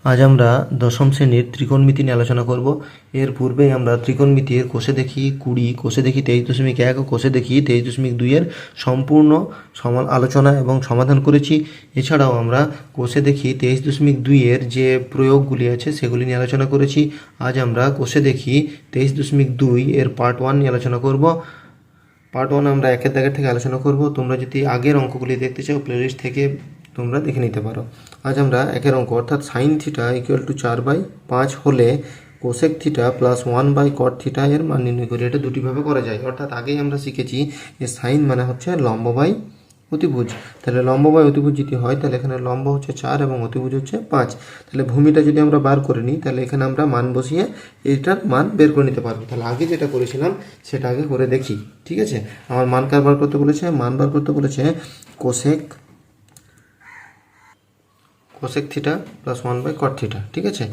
আজ আমরা দশম শ্রেণীর ত্রিকোণমিতি নিয়ে আলোচনা করব। এর পূর্বে আমরা ত্রিকোণমিতির কোষে দেখি 20, কোষে দেখি 23.1 ও কোষে দেখি 23.2 এর সম্পূর্ণ আলোচনা এবং সমাধান করেছি। এছাড়াও আমরা কোষে দেখি 23.2 এর যে প্রয়োগগুলি আছে সেগুলি নিয়ে আলোচনা করেছি। আজ আমরা কোষে দেখি 23.2 এর পার্ট 1 নিয়ে আলোচনা করব। পার্ট 1 আমরা একের দাগের থেকে আলোচনা করব। তোমরা যদি আগের অঙ্কগুলি দেখতে চাও প্লেলিস্ট থেকে তোমরা দেখে নিতে পারো। আজ আমরা একের অঙ্ক অর্থাৎ সাইন থিটা ইকুয়াল টু 4/5 হলে কোসেক থিটা প্লাস 1/কট থিটা এর মান নির্ণয় করি। এটা দুটিভাবে করা যায়। অর্থাৎ আগেই আমরা শিখেছি যে সাইন মানে হচ্ছে লম্ব বাই অতিভুজ। তাহলে লম্ব বাই অতিভুজ যদি হয় তাহলে এখানে লম্ব হচ্ছে 4 এবং অতিভুজ হচ্ছে 5। তাহলে ভূমিটা যদি আমরা বার করে নিই তাহলে এখানে আমরা মান বসিয়ে এইটার মান বের করে নিতে পারবো। তাহলে আগে যেটা করেছিলাম সেটা আগে করে দেখি। ঠিক আছে, আমার মান কার বার করতে বলেছে? মান বার করতে বলেছে কোসেক থিটা প্লাস 1/কট থিটা। ঠিক আছে,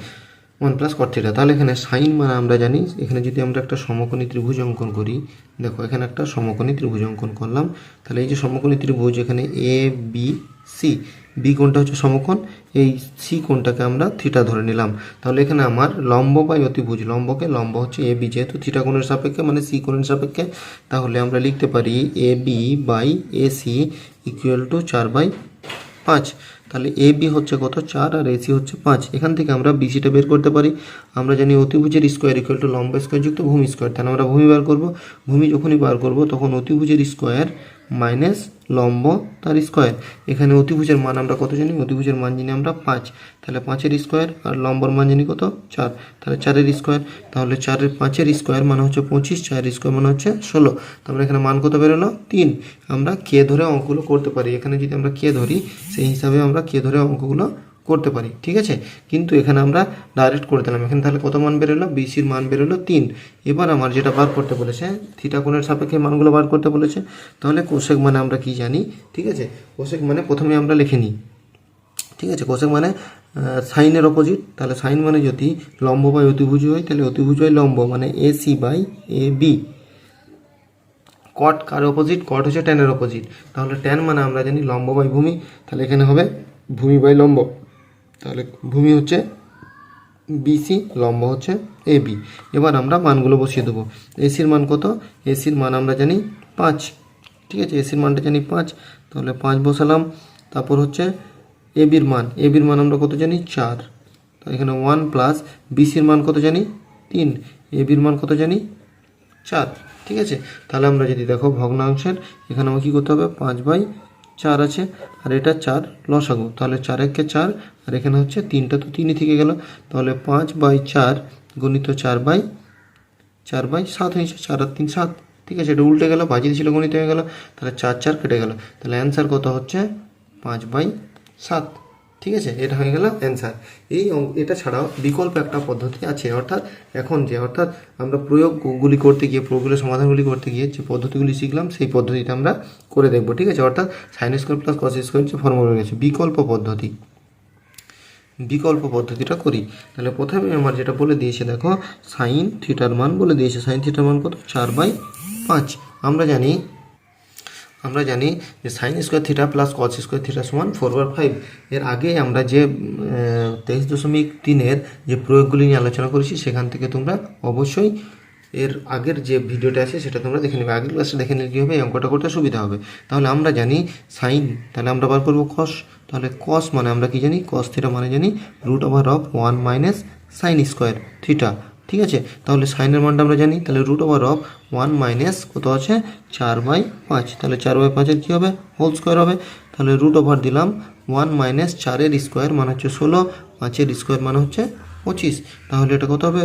1 + কট থিটা। তাহলে এখানে সাইন মানে আমরা জানি, এখানে যদি আমরা একটা সমকোণী ত্রিভুজ অঙ্কন করি, দেখো এখানে একটা সমকোণী ত্রিভুজ অঙ্কন করলাম। তাহলে এই যে সমকোণী ত্রিভুজ, এখানে এ বি সি, বি কোণটা হচ্ছে সমকোণ, এই সি কোণটাকে আমরা থিটা ধরে নিলাম। তাহলে এখানে আমার লম্ব বাই অতিভুজ, লম্ব হচ্ছে এ বি, যেহেতু থিটা কোণের সাপেক্ষে মানে সি কোণের সাপেক্ষে, তাহলে আমরা লিখতে পারি A B by A C equal to 4/5। তাহলে এ বি হচ্ছে কত? 4 আর এসি হচ্ছে 5। এখান থেকে আমরা বিসিটা বের করতে পারি। আমরা জানি অতিভুজের স্কোয়ার ইকুয়াল টু লম্ব স্কোয়ার যুক্ত ভূমি স্কোয়ার। তাহলে আমরা ভূমি বার করব। ভূমি যখনই বার করব তখন অতিভুজের স্কোয়ার মাইনাস লম্ব তার স্কোয়ার। এখানে অতিভুজের মান আমরা কত জানি? অতিভুজের মান জানি আমরা 5। তাহলে 5-এর স্কোয়ার আর লম্বর মান জানি কত? 4। তাহলে 4-এর স্কোয়ার, তাহলে 5-এর স্কোয়ার মানে হচ্ছে 25, 4-এর স্কোয়ার মানে হচ্ছে 16। তো আমরা এখানে মান কত বেরোলো? 3। আমরা কে ধরে অঙ্কগুলো করতে পারি। এখানে যদি আমরা কে ধরি সেই হিসাবে আমরা কে ধরে অঙ্কগুলো করতে পারি। ঠিক আছে, কিন্তু এখানে আমরা ডাইরেক্ট করে দিলাম। এখানে তাহলে কত মান বেরোলো? বিসির মান বেরোলো 3। এবার আমার যেটা বার করতে বলেছে থিটা কোণের সাপেক্ষে মানগুলো বার করতে বলেছে। তাহলে কোসেক মানে আমরা কি জানি? ঠিক আছে, কোসেক মানে প্রথমে আমরা লিখে নিই। ঠিক আছে, কোসেক মানে সাইনের অপোজিট। তাহলে সাইন মানে যদি লম্ব বাই অতিভুজ হয় তাহলে অতিভুজ বাই লম্ব মানে A C by A B. Cot কার অপোজিট? কট হচ্ছে ট্যানের অপোজিট। তাহলে ট্যান মানে আমরা জানি লম্ব বাই ভূমি। তাহলে এখানে হবে ভূমি বাই লম্ব। তাহলে ভূমি হচ্ছে বিসি, লম্ব হচ্ছে এ বি। এবার আমরা মানগুলো বসিয়ে দেবো। এসির মান কত? এসির মান আমরা জানি 5। ঠিক আছে, এসির মানটা জানি 5। তাহলে 5 বসালাম। তারপর হচ্ছে এবির মান আমরা কত জানি? 4। তো এখানে 1 প্লাস বিসির মান কত জানি? 3। এবির মান কত জানি? 4। ঠিক আছে, তাহলে আমরা যদি দেখো ভগ্নাংশের, এখানে আমার কী করতে হবে? 5/4 আছে আর এটা 4 লসাগু। তাহলে 4 একে 4 আর এখানে হচ্ছে 3টা, তো 3ই থেকে গেল। তাহলে 5/4 গণিত 4/7 হয়েছে। 4 আর 3 7। ঠিক আছে, এটা উল্টে গেল, বাজি ছিল গণিত হয়ে গেল। তাহলে 4 4 কেটে গেল। তাহলে অ্যান্সার কত হচ্ছে? 5/7। ঠিক আছে, এটা হয়ে গেল অ্যান্সার। এটা ছাড়াও বিকল্প একটা পদ্ধতি আছে। অর্থাৎ আমরা প্রয়োগগুলি করতে গিয়ে, প্রয়োগগুলির সমাধানগুলি করতে গিয়ে যে পদ্ধতিগুলি শিখলাম সেই পদ্ধতিটা আমরা করে দেখব। ঠিক আছে, অর্থাৎ sine square plus cos square যে ফর্মুলা রয়েছে বিকল্প পদ্ধতিটা করি। তাহলে প্রথমে আমার যেটা বলে দিয়েছে, দেখো সাইন থিটার মান বলে দিয়েছে। সাইন থিটার মান কত? 4/5। আমরা জানি যে sine square theta plus cos square theta সমান 4/5। এর আগে আমরা যে 23.3 যে প্রয়োগগুলি নিয়ে আলোচনা করেছি সেখান থেকে তোমরা অবশ্যই এর আগের যে ভিডিওটা আছে সেটা তোমরা দেখে নেবে। আগের ক্লাসটা দেখে নিলে কী হবে? এই অঙ্কটা করতে সুবিধা হবে। তাহলে আমরা জানি সাইন, তাহলে আমরা বার করবো কস। তাহলে কস মানে আমরা কি জানি? কস থিটা মানে জানি √1 মাইনাস সাইন স্কোয়ার থিটা। ঠিক আছে, তাহলে সাইনের মানটা আমরা জানি। তাহলে √1 মাইনাস কত আছে? 4/5। তাহলে 4/5-এর কী হবে? হোল স্কোয়ার হবে। তাহলে √ দিলাম 1 মাইনাস 4-এর স্কোয়ার মানে হচ্ছে 16, 5-এর স্কোয়ার মানে হচ্ছে 25। তাহলে এটা কত হবে?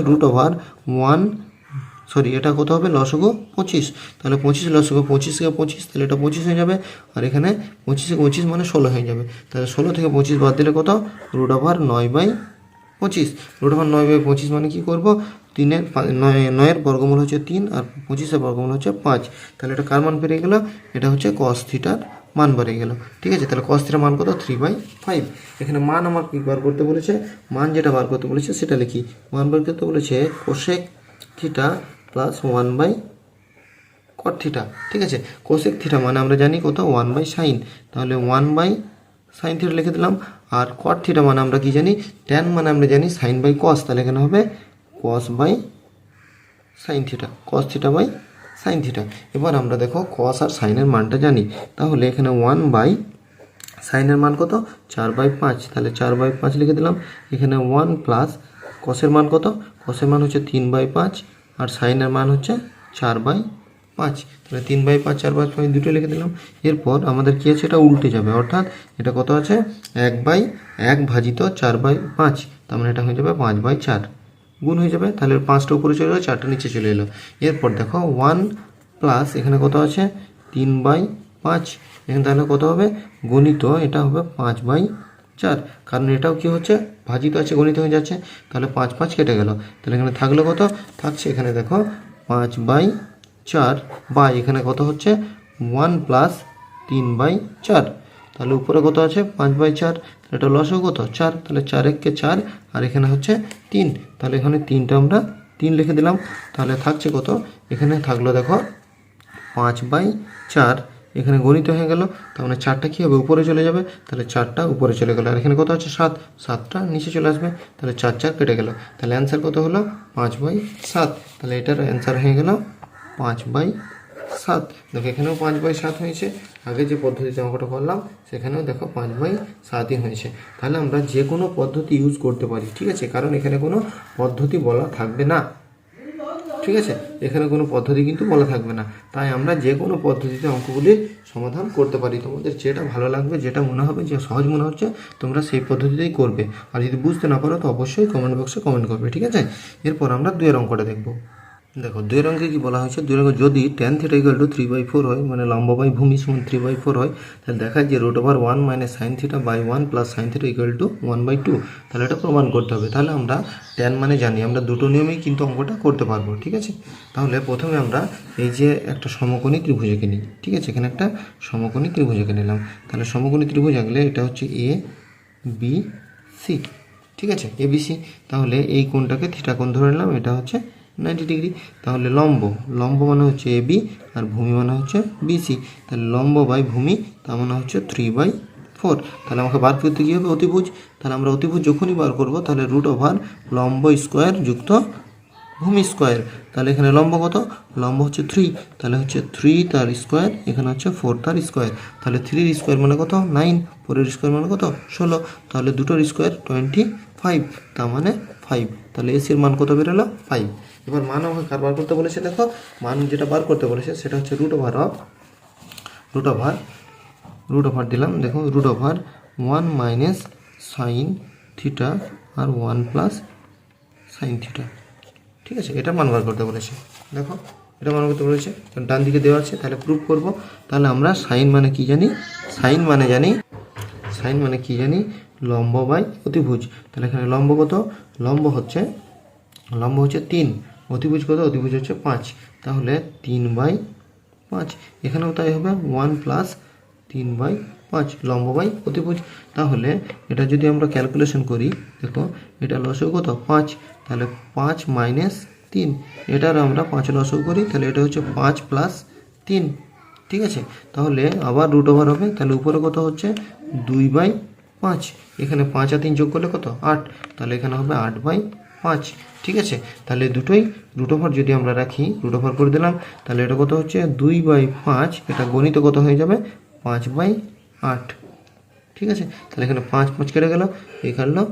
এটা কত হবে? লসগু 25। তাহলে 25 লসগু 25 থেকে 25, তাহলে এটা 25 হয়ে যাবে। আর এখানে 25 থেকে 25 মানে 16 হয়ে যাবে। তাহলে 16 থেকে 25 বাদ দিলে কত? √9/25। √9/25 মানে কি করব? 9-এর বর্গমূল হচ্ছে 3 আর 25-এর বর্গমূল হচ্ছে 5। তাহলে এটা কার মান বেরিয়ে গেল? এটা হচ্ছে কস থিটার মান বেরিয়ে গেল। ঠিক আছে, তাহলে কস থিটার মান কত? 3/5। এখানে মান আমার কি বার করতে বলেছে? মান যেটা বার করতে বলেছে সেটা লিখি। মান বার করতে বলেছে কোসেক থিটা প্লাস 1/কট থিটা। ঠিক আছে, কোসেক থিটা মানে আমরা জানি কত? 1/সাইন। তাহলে 1/সাইন সাইন থিটা লিখে দিলাম। আর কট থিটা মানে আমরা কি জানি, ট্যান মানে আমরা জানি সাইন বাই কস, তাহলে এখানে হবে cos by sine theta, cos theta by sine theta. এবার আমরা দেখো কস আর সাইনের মানটা জানি, তাহলে এখানে 1 বাই সাইনের মান কত 4/5, তাহলে 4/5 লিখে দিলাম। এখানে 1 প্লাস কসের মান কত, কসের মান হচ্ছে 3/5 আর সাইনের মান হচ্ছে 4/5, তাহলে 3/5 4/5 দুটো লিখে দিলাম। এরপর আমাদের কি আছে, এটা উল্টে যাবে, অর্থাৎ এটা কত আছে 1/1 ভাজিত 4/5, তার মানে এটা হয়ে যাবে 5/4 গুণ হয়ে যাবে, তাহলে 5টা উপরে চলে এলো, 4টা নিচে চলে এলো। এরপর দেখো 1 প্লাস এখানে কত আছে 3/5, এখানে তাহলে কত হবে গণিত, এটা হবে 5/4, কারণ এটাও কি হচ্ছে ভাজিত আছে, গণিত হয়ে যাচ্ছে, তাহলে 5 কেটে গেল, তাহলে এখানে থাকলো কত, থাকছে এখানে দেখো 5/4 বাই এখানে কত হচ্ছে 1 প্লাস 3/4, তাহলে উপরে কত আছে 5/4, এটা লসও কত 4, তাহলে 4 একে 4 আর এখানে হচ্ছে 3, তাহলে এখানে 3টা আমরা 3 লিখে দিলাম। তাহলে থাকছে কত, এখানে থাকলো দেখো 5/4, এখানে গণিত হয়ে গেল, তার মানে 4টা কী হবে উপরে চলে যাবে, তাহলে 4টা উপরে চলে গেল, আর এখানে কত আছে 7, 7টা নিচে চলে আসবে, তাহলে 4 4 কেটে গেল, তাহলে অ্যান্সার কত হলো 5/7, তাহলে এটার অ্যান্সার হয়ে গেল 5/7। দেখো এখানেও 5/7 হয়েছে, আগে যে পদ্ধতিতে অঙ্কটা করলাম সেখানেও দেখো 5/7ই হয়েছে। তাহলে আমরা যে কোনো পদ্ধতি ইউজ করতে পারি, ঠিক আছে, কারণ এখানে কোনো পদ্ধতি বলা থাকবে না, ঠিক আছে, এখানে কোনো পদ্ধতি কিন্তু বলা থাকবে না, তাই আমরা যে কোনো পদ্ধতিতে অঙ্কগুলির সমাধান করতে পারি। তোমাদের যেটা ভালো লাগবে, যেটা মনে হবে যে সহজ মনে হচ্ছে, তোমরা সেই পদ্ধতিতেই করবে, আর যদি বুঝতে না পারো তো অবশ্যই কমেন্ট বক্সে কমেন্ট করবে, ঠিক আছে। এরপর আমরা 2 অঙ্কটা দেখব। দেখো 2 অঙ্কে কি বলা হয়েছে, 2 অঙ্কে যদি tan θ = 3/4 হয়, মানে লম্ব বাই ভূমি সমান 3/4 হয়, তাহলে দেখায় যে √1 - sin θ বাই 1 প্লাস sin θ = 1/2, তাহলে এটা প্রমাণ করতে হবে। তাহলে আমরা tan মানে জানি, আমরা দুটো নিয়মেই কিন্তু অঙ্কটা করতে পারবো, ঠিক আছে। তাহলে প্রথমে আমরা এই যে একটা সমকোণী ত্রিভুজ এঁকে নিই, ঠিক আছে, এখানে একটা সমকোণী ত্রিভুজ এঁকে নিলাম। তাহলে সমকোণী ত্রিভুজ আঁকলে এটা হচ্ছে ABC, ঠিক আছে, ABC। তাহলে এই কোণটাকে থিটা কোণ ধরে নিলাম, এটা হচ্ছে 90 ডিগ্রি। তাহলে লম্ব, লম্ব মানে হচ্ছে AB আর ভূমি মানে হচ্ছে BC, তাহলে লম্ব বাই ভূমি তার মানে হচ্ছে 3/4। তাহলে আমাকে বার করতে কী হবে অতিভুজ, তাহলে আমরা অতিভুজ যখনই বার করব তাহলে √ লম্ব স্কোয়ার যুক্ত ভূমি স্কোয়ার, তাহলে এখানে লম্ব কত, লম্ব হচ্ছে 3, তাহলে হচ্ছে 3 তার স্কোয়ার, এখানে হচ্ছে 4 তার স্কোয়ার, তাহলে 3 এর স্কোয়ার মানে কত 9, 4 এর স্কোয়ার মানে কত 16, তাহলে দুটোর স্কোয়ার 25, তার মানে 5, তাহলে এসির মান কত বেরোলো 5। এবার মান আমাকে কার বার করতে বলেছে, দেখো মান যেটা বার করতে বলেছে সেটা হচ্ছে √ দিলাম, দেখো √1 মাইনাস সাইন থিটা আর 1 প্লাস সাইন থিটা, ঠিক আছে, এটা মান বার করতে বলেছে। দেখো এটা মান করতে বলেছে, ডান দিকে দেওয়া আছে, তাহলে প্রুফ করব। তাহলে আমরা সাইন মানে কি জানি, সাইন মানে কি জানি লম্ব বাই অতিভুজ। তাহলে এখানে লম্ব কত, লম্ব হচ্ছে 3, অতিভুজ কত, অতিভুজ হচ্ছে 5, তাহলে 3/5, এখানেও তাই হবে 1 প্লাস 3/5 লম্ব বাই অতিভুজ। তাহলে এটা যদি আমরা ক্যালকুলেশন করি, দেখো এটা লসও কত 5, তাহলে 5 মাইনাস 3, এটার আমরা 5 লসও করি, তাহলে এটা হচ্ছে 5 প্লাস 3, ঠিক আছে। তাহলে আবার √ হবে, তাহলে উপরে কত হচ্ছে 2/5, এখানে 5 আর 3 যোগ করলে কত 8, তাহলে এখানে হবে 8/5, ঠিক আছে। তাহলে দুটোই √ যদি আমরা রাখি, √ করে দিলাম, তাহলে এটা কত হচ্ছে 2/5, এটা গণিত কত হয়ে যাবে 5/8, ঠিক আছে। তাহলে এখানে 5 5 কেটে গেল, এখানে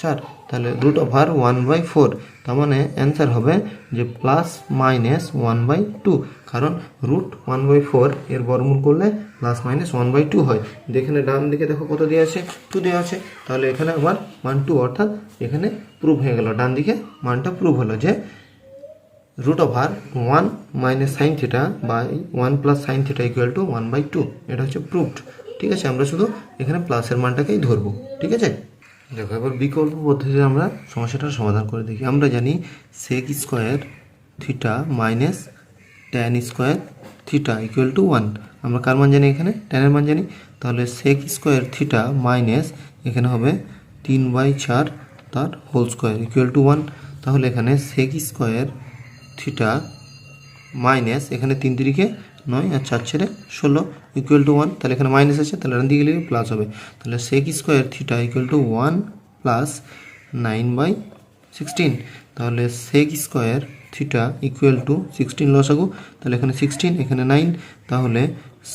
4, তাহলে √1/4, তার মানে অ্যান্সার হবে যে প্লাস মাইনাস 1/2, কারণ √1/4 এর বর্গমূল করলে প্লাস মাইনাস 1/2 হয়। এখানে ডান দিকে দেখো কত দেওয়া আছে 2 দেওয়া আছে, তাহলে এখানে আবার মান 2, অর্থাৎ এখানে প্রুভ হয়ে গেল, ডান দিকে মানটা প্রুভ হলো যে √1 minus sine theta by 1 plus sine theta = 1/2, এটা হচ্ছে প্রুভড, ঠিক আছে। আমরা শুধু এখানে প্লাসের মানটাকেই ধরবো, ঠিক আছে। দেখো এবার বিকল্প পদ্ধতিতে আমরা সমস্যাটার সমাধান করে দেখি। আমরা জানি sec square theta minus tan square theta = 1, আমরা কার মান জানি, এখানে ট্যানের মান জানি, তাহলে sec স্কোয়ার থিটা মাইনাস এখানে হবে 3/4 তার হোল স্কোয়ার = 1, তাহলে এখানে sec স্কোয়ার থিটা মাইনাস এখানে 3 3কে 9 আর 4 ছেড়ে 16 ইকুয়াল টু 1। তাহলে এখানে মাইনাস আছে, তাহলে ডান দিকে লিখে প্লাস হবে। তাহলে sec square theta equal to 1 plus 9/16। তাহলে sec square theta equal to 16 লসাগু, তাহলে এখানে 16 এখানে 9, তাহলে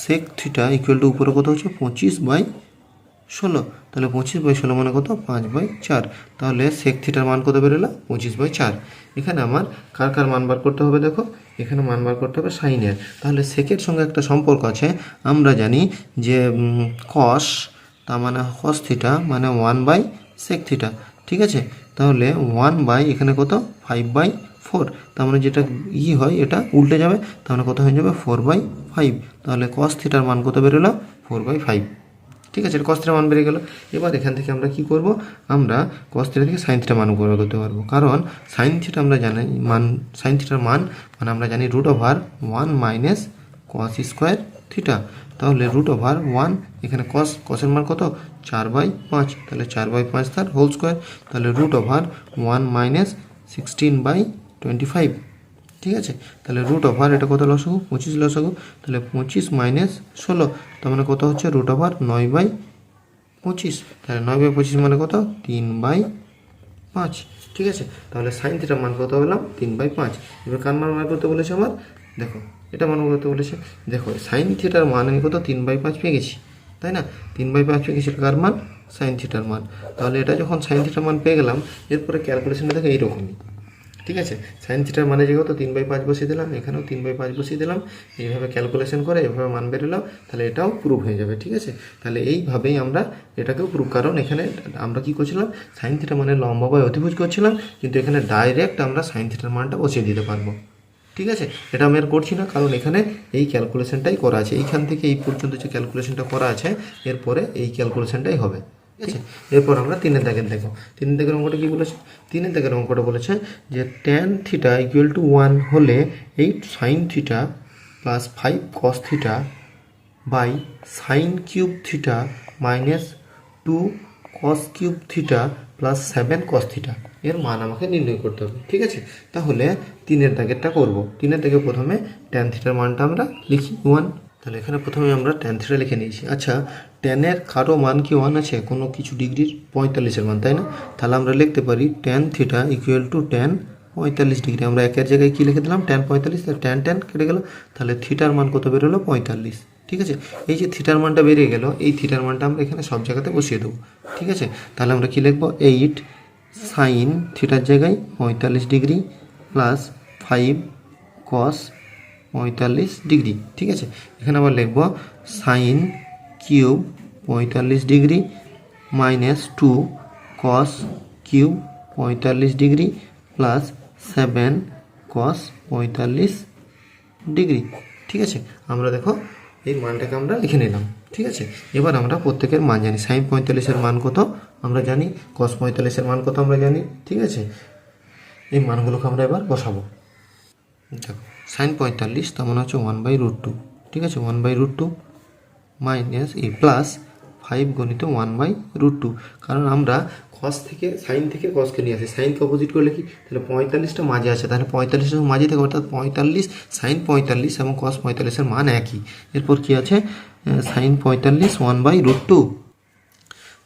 সেক থিটা ইকুয়াল টু উপরে কত হচ্ছে 25/16। তাহলে 25/16 মানে কত 5/4। তাহলে সেক থিটার মান কত বেরোলো 25/4। এখানে আমার কার কার মান বার করতে হবে, দেখো এখানে মান বার করতে হবে সাইনের। তাহলে সেকের সঙ্গে একটা সম্পর্ক আছে, আমরা জানি যে কস, তার মানে কস থিটা মানে 1/সেক থিটা, ঠিক আছে। তাহলে 1 এখানে কত 5/4, তার মানে যেটা হয় এটা উল্টে যাবে, তার মানে কত হয়ে যাবে 4/5। তাহলে কস থিটার মান কত বেরোলো 4/5, ঠিক আছে। এটা কস থিটার মান বেরিয়ে গেল। এবার এখান থেকে আমরা কি করব, আমরা কস থিটা থেকে সাইন থিটা মান বের করতে পারবো, কারণ সাইন থিটা আমরা জানি মান, সাইন থিটার মান মানে আমরা জানি √1 মাইনাস কস স্কোয়ার থিটা। তাহলে √1 এখানে কসের মান কত 4/5, তাহলে 4/5 তার হোল স্কোয়ার, তাহলে √1 মাইনাস 16/25, ঠিক আছে। তাহলে এটা কত লসাগু 25 লসাগু, তাহলে 25 মাইনাস 16, তার মানে কত হচ্ছে √9/25। তাহলে 9/25 মানে কত 3/5, ঠিক আছে। তাহলে সাইন থিটার মান কত পেলাম 3/5। এবার কার মান বার করতে বলেছে আমার, দেখো এটা মান করতে বলেছে, দেখো সাইন থিটার মান আমি কত 3/5 পেয়ে গেছি, তাই না। 3/5 পেয়ে গেছি, এটা কার মান সাইন থিটার মান। তাহলে এটা যখন সাইন থিটার মান পেয়ে গেলাম, এরপরে ক্যালকুলেশনটা দেখো এইরকমই, ঠিক আছে। সাইন থিটার মানে যে কত 3/5 বসিয়ে দিলাম, এখানেও 3/5 বসিয়ে দিলাম, এইভাবে ক্যালকুলেশন করে এভাবে মান বেরোলাম, তাহলে এটাও প্রুফ হয়ে যাবে, ঠিক আছে। তাহলে এইভাবেই আমরা এটাকেও প্রুফ, কারণ এখানে আমরা কি করছিলাম সাইন থিটার মানে লম্বা বাই অতিভুজ করছিলাম, কিন্তু এখানে ডাইরেক্ট আমরা সাইন থিটার মানটা বসিয়ে দিতে পারবো, ঠিক আছে। এটা আমি আর করছি না, কারণ এখানে এই ক্যালকুলেশনটাই করা আছে, এইখান থেকে এই পর্যন্ত যে ক্যালকুলেশনটা করা আছে এরপরে এই ক্যালকুলেশনটাই হবে, ঠিক আছে। এরপর আমরা 3 দাগের দেখো, 3 দাগের অঙ্কটা কী বলেছে, 3 দাগের অঙ্কটা বলেছে যে tan থিটা ইকুয়াল টু 1 হলে 8 sine theta plus 5 cos theta by sine cube theta minus 2 cos cube theta plus 7 cos theta এর মান আমাকে নির্ণয় করতে হবে, ঠিক আছে। তাহলে 3 দাগেরটা করব। 3 দাগে প্রথমে tan থিটার মানটা আমরা লিখি 1, তাহলে এখানে প্রথমে আমরা tan থিটা লিখে নিয়েছি। আচ্ছা, ট্যানের কারো মান কি 1 আছে, কোনো কিছু ডিগ্রির 45-এর মান, তাই না। তাহলে আমরা লিখতে পারি tan theta equal two tan 45 degree. আমরা একের জায়গায় কি লিখে দিলাম tan 45, তাহলে tan কেটে গেল, তাহলে থিটার মান কত বেরোলো 45, ঠিক আছে। এই যে থিটার মানটা বেরিয়ে গেল, এই থিটার মানটা আমরা এখানে সব জায়গাতে বসিয়ে দেবো, ঠিক আছে। তাহলে আমরা কি লিখবো 8 সাইন থিটার জায়গায় 45 ডিগ্রি প্লাস 5 কস 45 ডিগ্রি, ঠিক আছে। এখানে আবার লিখবো sine cube 45 degree minus 2 cos cube 45 degree plus 7 কস 45 ডিগ্রি, ঠিক আছে। আমরা দেখো এই মানটাকে আমরা লিখে নিলাম, ঠিক আছে। এবার আমরা প্রত্যেকের মান জানি, সাইন 45-এর মান কত আমরা জানি, কস 45-এর মান কত আমরা জানি, ঠিক আছে। এই মানগুলোকে আমরা এবার বসাবো। দেখো সাইন 45 তার মানে হচ্ছে 1/√2, ঠিক আছে। 1/√2 মাইনাস প্লাস 5 গণিত 1/√2, কারণ আমরা কস থেকে সাইন থেকে কসকে নিয়ে আসি, সাইনকে অপোজিট করলে কি, তাহলে 45টা মাঝে আছে, তাহলে 45 মাঝে থেকে অর্থাৎ 45 সাইন 45 এবং কস 45-এর মান একই। এরপর কি আছে সাইন 45 1/√2,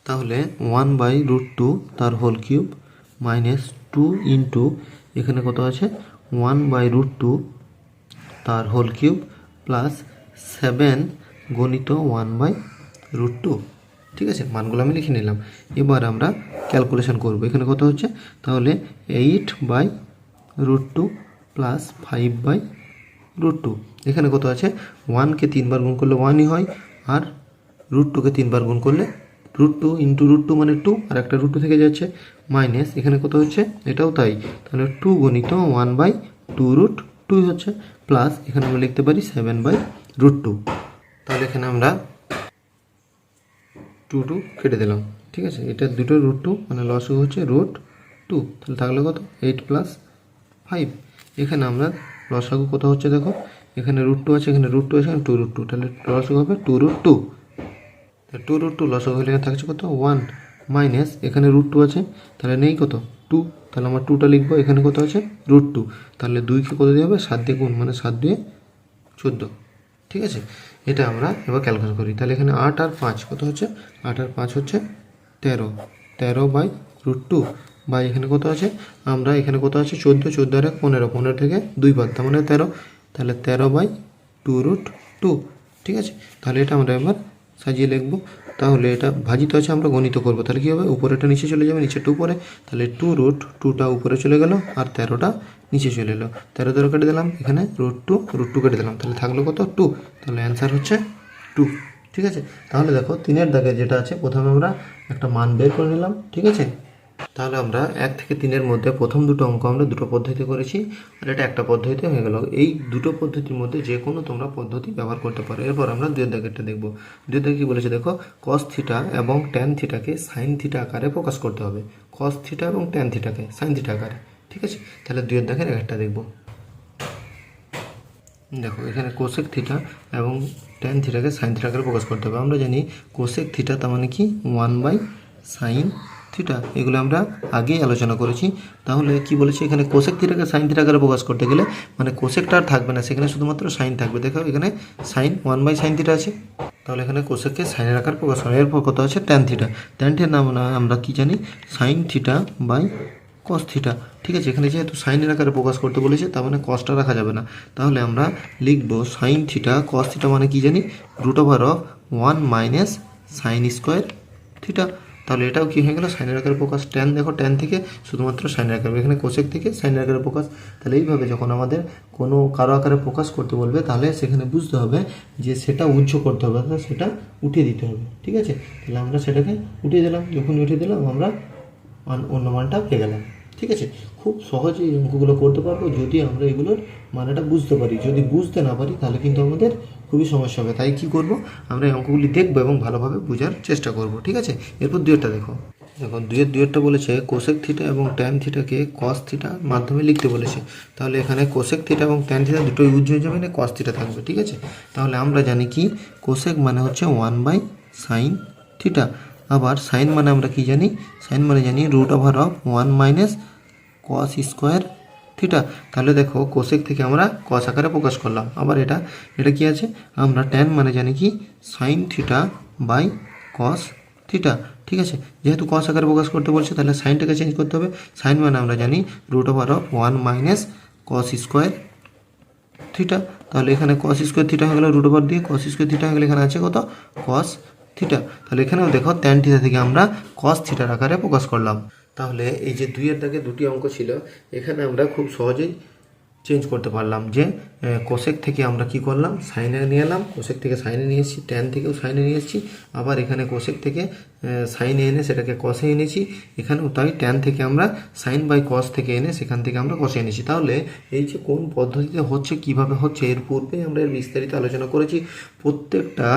তাহলে 1/√2 তার হোল কিউব মাইনাস 2 ইন্টু এখানে কত আছে 1/√2 তার হোল কিউব প্লাস 7 গণিত 1/√2, ঠিক আছে। মানগুলো আমি লিখে নিলাম। এবার আমরা ক্যালকুলেশন করব, এখানে কত হচ্ছে, তাহলে 8/√2 প্লাস 5/√2, এখানে কত আছে 1কে 3 বার গুণ করলে 1ই হয়, আর √2কে 3 বার গুণ করলে √2 ইন্টু √2 মানে 2, আর একটা √2 থেকে যাচ্ছে, মাইনাস এখানে কত হচ্ছে এটাও তাই, তাহলে 2 গণিত 1/2√2 হচ্ছে, প্লাস এখানে আমরা লিখতে পারি 7/√2। তাহলে এখানে আমরা 2 কেটে দিলাম, ঠিক আছে। এটা দুটো √2 মানে লসগু হচ্ছে √2, তাহলে থাকলে কত 8 প্লাস 5। এখানে আমরা লসাগু কত হচ্ছে দেখো, এখানে √2 আছে, এখানে √2 আছে, এখানে 2√2, তাহলে লসাগু হবে 2√2। 2√2 লসাগু হলে থাকছে কত 1, মাইনাস এখানে √2 আছে, তাহলে নেই কত 2, তাহলে আমরা 2টা লিখবো, এখানে কত আছে √2, তাহলে 2কে কত দিয়ে হবে 7 দিয়ে গুণ, মানে 7 দিয়ে 14, ঠিক আছে, এটা আমরা এবার ক্যালকুলেট করি। তাহলে এখানে 8 আর 5 কত হচ্ছে, 8 আর 5 হচ্ছে 13, 13/√2 বা এখানে কত আছে, আমরা এখানে কত আছে 14, 14 আর 1 15, 15 থেকে 2 বাদ তার মানে 13, তাহলে 13/2√2, ঠিক আছে। তাহলে এটা আমরা এবার সাজিয়ে লিখবো। তাহলে এটা ভাজিত আছে, আমরা গণিত করব। তাহলে কী হবে, উপরেটা নিচে চলে যাবে, নিচেরটা উপরে, তাহলে 2√2টা উপরে চলে গেল আর 13টা নিচে চলে এলো। 13 কেটে দিলাম, এখানে √2 কেটে দিলাম, তাহলে থাকলো কত 2, তাহলে অ্যান্সার হচ্ছে 2, ঠিক আছে। তাহলে দেখো 3-এর দাগে যেটা আছে, প্রথমে আমরা একটা মান বের করে নিলাম, ঠিক আছে। তাহলে আমরা 1 থেকে 3-এর মধ্যে প্রথম দুটো অঙ্ক আমরা দুটো পদ্ধতি করেছি, আর এটা একটা পদ্ধতিতে হয়ে গেল। এই দুটো পদ্ধতির মধ্যে যে কোনো তোমরা পদ্ধতি ব্যবহার করতে পারো। এরপর আমরা 2-এর দাগেরটা দেখবো। 2-এর দাগে কী বলেছে দেখো, cos থিটা এবং tan থিটাকে sin থিটা আকারে প্রকাশ করতে হবে। cos থিটা এবং tan থিটাকে sin থিটা আকারে, ঠিক আছে। তাহলে 2-এর দাগের একটা দেখবো। দেখো এখানে কোসেক থিটা এবং tan থিটাকে সাইন থিটা আকারে প্রকাশ করতে হবে। আমরা জানি কোসেক থিটা তার মানে কি 1/sin থিটা, এগুলো আমরা আগেই আলোচনা করেছি। তাহলে কি বলেছি, এখানে কোসেক থিটাকে সাইন থিটা আকারে প্রকাশ করতে গেলে মানে কোসেকটা আর থাকবে না, সেখানে শুধুমাত্র সাইন থাকবে। দেখো এখানে সাইন 1/sin থিটা আছে, তাহলে এখানে কোসেককে সাইনের আকার প্রকাশ করে। এরপর কত আছে tan থিটা, tan থিটার নাম আমরা কি জানি, sine theta by cos theta, ঠিক আছে। এখানে যেহেতু সাইনের আকারে প্রকাশ করতে বলেছে, তার মানে কসটা রাখা যাবে না। তাহলে আমরা লিখব সাইন থিটা কস থিটা মানে কি জানি, √1 - sin স্কোয়ার থিটা। তাহলে এটাও কি হয়ে গেল, সাইনের আকারে প্রকাশ। ট্যান দেখো, ট্যান থেকে শুধুমাত্র সাইনের আকারে, এখানে কোসেক থেকে সাইনের আকারে প্রকাশ। তাহলে এইভাবে যখন আমাদের কোনো কারো আকারে প্রকাশ করতে বলবে, তাহলে সেখানে বুঝতে হবে যে সেটা উজ্জ্ব করতে হবে, অর্থাৎ সেটা উঠিয়ে দিতে হবে, ঠিক আছে। তাহলে আমরা সেটাকে উঠিয়ে দিলাম, যখন উঠিয়ে দিলাম আমরা অন্য মানটা পেয়ে গেলাম, ঠিক আছে। খুব সহজেই এই অঙ্কগুলো করতে পারবো যদি আমরা এগুলোর মানেটা বুঝতে পারি। যদি বুঝতে না পারি তাহলে কিন্তু আমাদের খুবই সমস্যা হবে। তাই কি করব, আমরা এই অঙ্কগুলি দেখবো এবং ভালোভাবে বোঝার চেষ্টা করব, ঠিক আছে। এরপর 2-এরটা দেখো। 2-এরটা বলেছে কোসেক থিটা এবং ট্যান থিটাকে কস থিটার মাধ্যমে লিখতে বলেছে। তাহলে এখানে কোসেক থিটা এবং ট্যান থিটা দুটোই উজ্জ্ব হয়ে যাবে, না কস থিটা থাকবে, ঠিক আছে। তাহলে আমরা জানি কি কোসেক মানে হচ্ছে 1/sin থিটা, আবার সাইন মানে আমরা কি জানি, সাইন মানে জানি √1 - cos স্কোয়ার থিটা। তাহলে দেখো কোসেক থেকে আমরা কস আকারে প্রকাশ করলাম। আবার এটা কি আছে, আমরা ট্যান মানে জানি কি sine theta by cos theta, ঠিক আছে। যেহেতু কস আকারে প্রকাশ করতে বলছে, তাহলে সাইনটাকে চেঞ্জ করতে হবে। সাইন মানে আমরা জানি √1 - cos স্কোয়ার থিটা। তাহলে এখানে cos স্কোয়ার থিটা হয়ে গেল √, দিয়ে cos স্কোয়ার থিটা হয়ে গেলে এখানে আছে কত, cos থিটা। তাহলে এখানেও দেখো tan থিটা থেকে আমরা cos থিটার আকারে প্রকাশ করলাম। তাহলে এই যে 2-এর দাগে দুটি অঙ্ক ছিল, এখানে আমরা খুব সহজেই চেঞ্জ করতে পারলাম যে কোসেক থেকে আমরা কি করলাম, সাইনে নিয়ে এলাম, কোসেক থেকে সাইনে নিয়ে এসেছি, ট্যান থেকেও সাইনে নিয়ে এসেছি, আবার এখানে কোসেক থেকে সাইনে এনে সেটাকে কসে এনেছি, এখানেও তাই ট্যান থেকে আমরা সাইন বাই কস থেকে এনে সেখান থেকে আমরা কসে এনেছি। তাহলে এই যে কোন পদ্ধতিতে হচ্ছে, কিভাবে হচ্ছে, এর পূর্বে আমরা এর বিস্তারিত আলোচনা করেছি। প্রত্যেকটা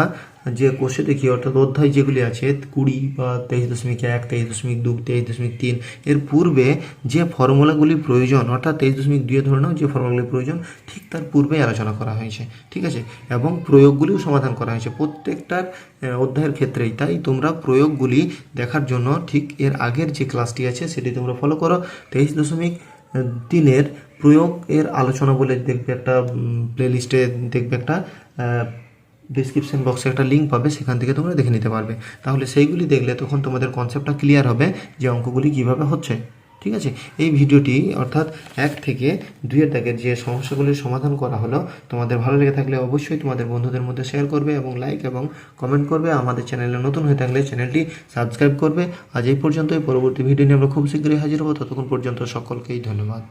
যে কোষে দেখি, অর্থাৎ অধ্যায় যেগুলি আছে 20 বা 23.1, 23.2, 23.3, এর পূর্বে যে ফর্মুলাগুলি প্রয়োজন, অর্থাৎ 23.2 ধরে নাও যে ফর্মুলাগুলি প্রয়োজন, ঠিক তার পূর্বেই আলোচনা করা হয়েছে, ঠিক আছে। এবং প্রয়োগগুলিও সমাধান করা হয়েছে প্রত্যেকটার অধ্যায়ের ক্ষেত্রেই। তাই তোমরা প্রয়োগগুলি দেখার জন্য ঠিক এর আগের যে ক্লাসটি আছে সেটি তোমরা ফলো করো। 23.3-এর প্রয়োগ এর আলোচনা বলে দেখবে, একটা প্লেলিস্টে দেখবে, একটা ডিসক্রিপশন বক্সে একটা লিঙ্ক পাবে, সেখান থেকে তোমরা দেখে নিতে পারবে। তাহলে সেইগুলি দেখলে তখন তোমাদের কনসেপ্টটা ক্লিয়ার হবে যে অঙ্কগুলি কীভাবে হচ্ছে, ঠিক আছে। এই ভিডিওটি অর্থাৎ 1 থেকে 2-এর দাগের যে সমস্যাগুলির সমাধান করা হলো, তোমাদের ভালো লেগে থাকলে অবশ্যই তোমাদের বন্ধুদের মধ্যে শেয়ার করবে এবং লাইক এবং কমেন্ট করবে। আমাদের চ্যানেলে নতুন হয়ে থাকলে চ্যানেলটি সাবস্ক্রাইব করবে। আজ এই পর্যন্তই, পরবর্তী ভিডিও নিয়ে আমরা খুব শীঘ্রই হাজির হবো। ততক্ষণ পর্যন্ত সকলকেই ধন্যবাদ।